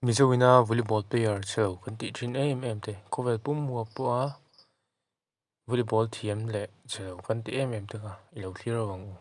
Mizo wina volleyball player chhelo kan tih thin em te kovel pum huwa pua volleyball thiam le chhelo kan tih em te ka ilo clear awang u.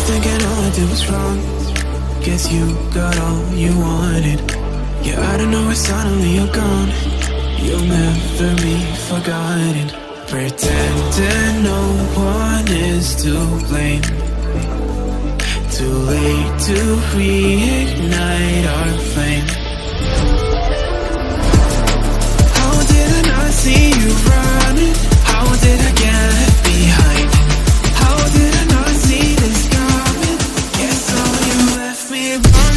Thinking all I did was wrong. Guess you got all you wanted. Yeah, I don't know why suddenly you're gone. You'll never be forgotten. Pretending no one is to blame. Too late to reignite our flame. How did I not see you running? How did I get behind? How did I not see this coming? Yes, so you left me run.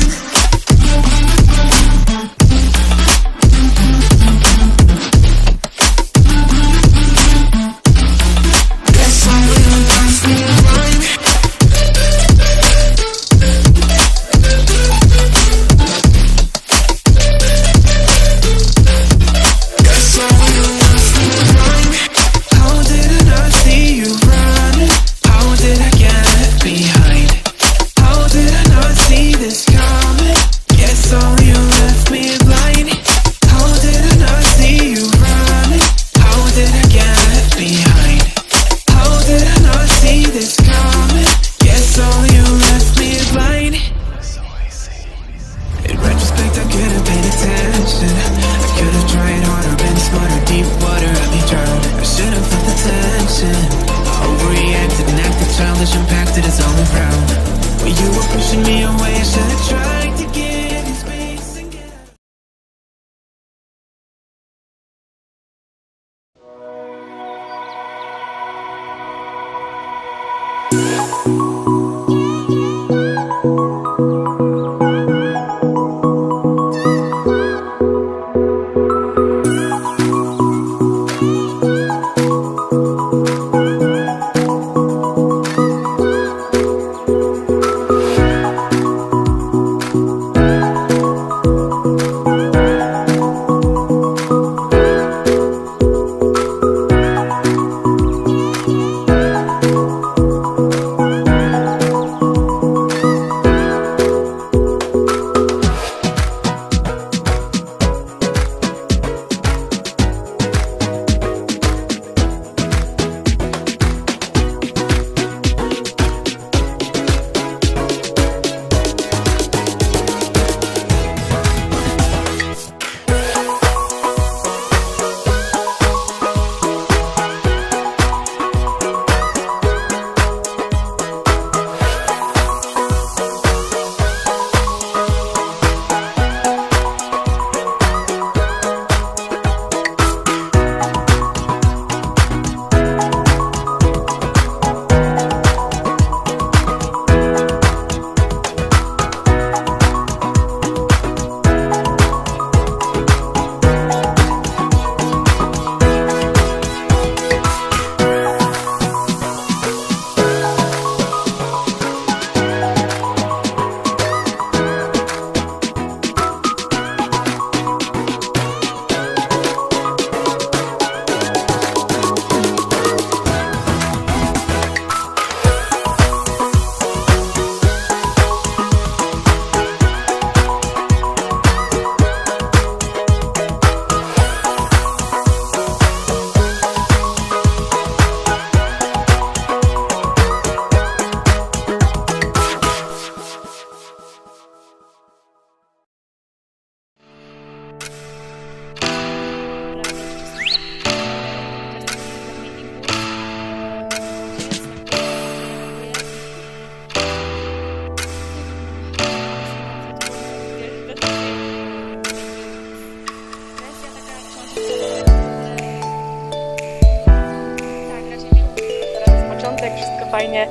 fajnie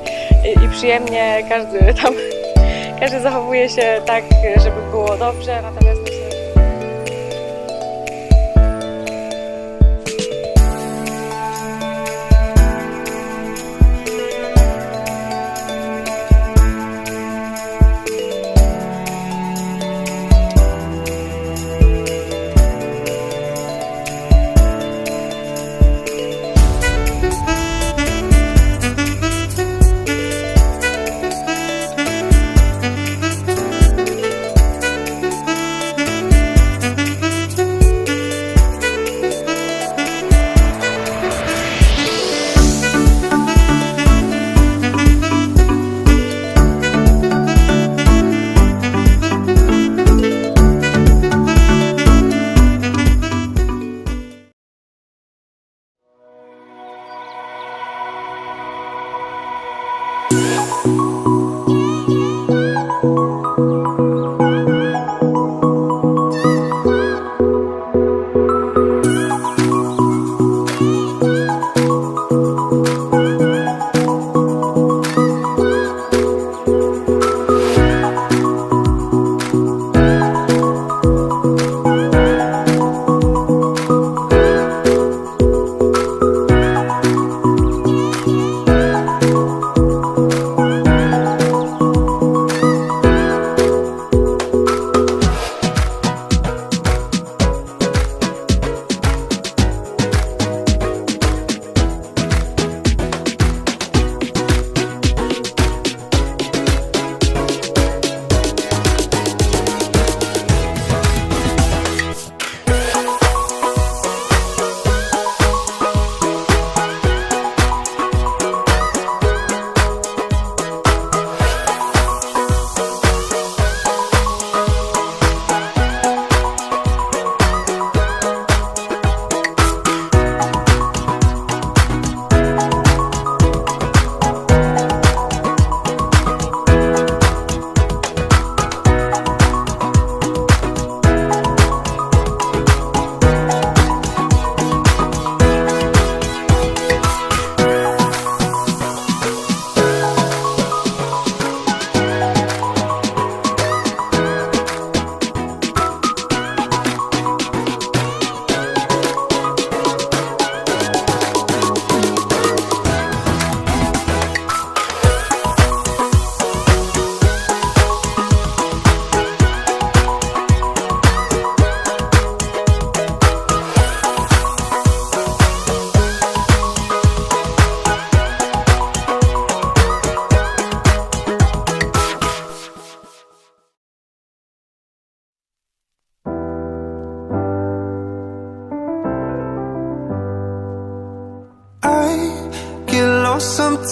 i przyjemnie, każdy zachowuje się tak, żeby było dobrze, natomiast myślę,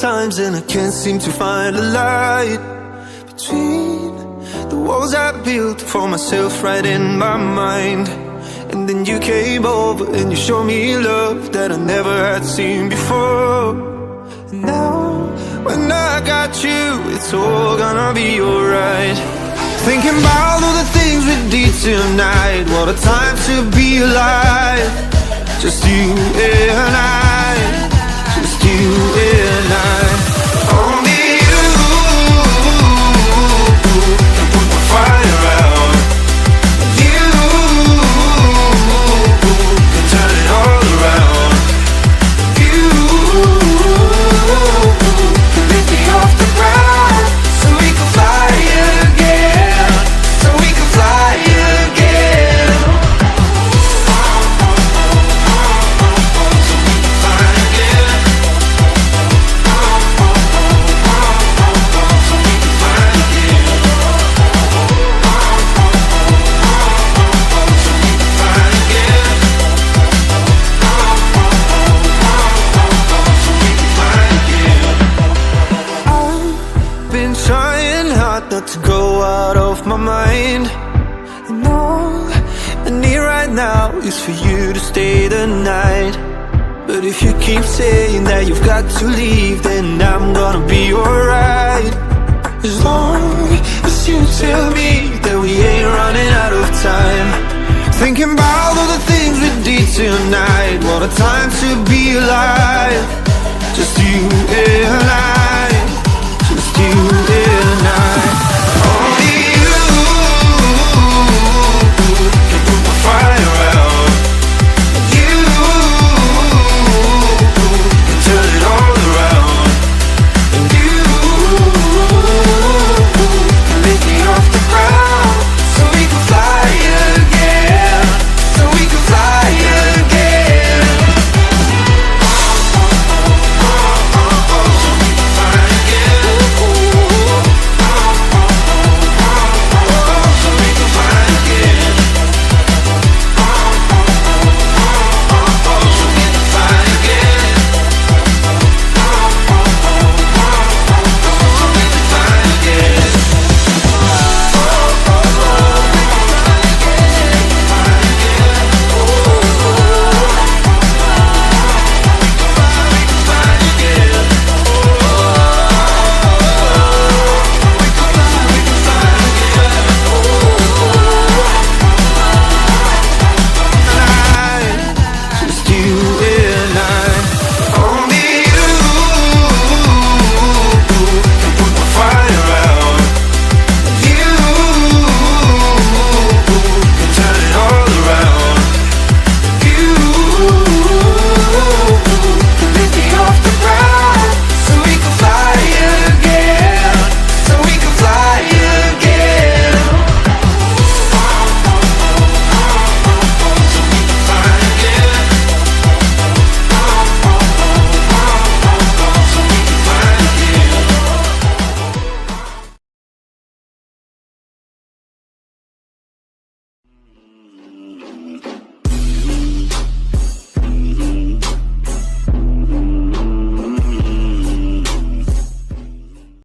times and I can't seem to find a light between the walls I built for myself right in my mind. And then you came over and you showed me love that I never had seen before. And now when I got you, it's all gonna be alright. Thinking about all the things we did tonight. What a time to be alive. Just you and I. Just you and I. Only you can put the fire out. You can turn it all around. You can lift me off the ground so we can fly again. So we can fly again. Not to go out of my mind. And all I need right now is for you to stay the night. But if you keep saying that you've got to leave, then I'm gonna be alright. As long as you tell me that we ain't running out of time. Thinking about all the things we did tonight. What a time to be alive. Just you and I. Just you and I.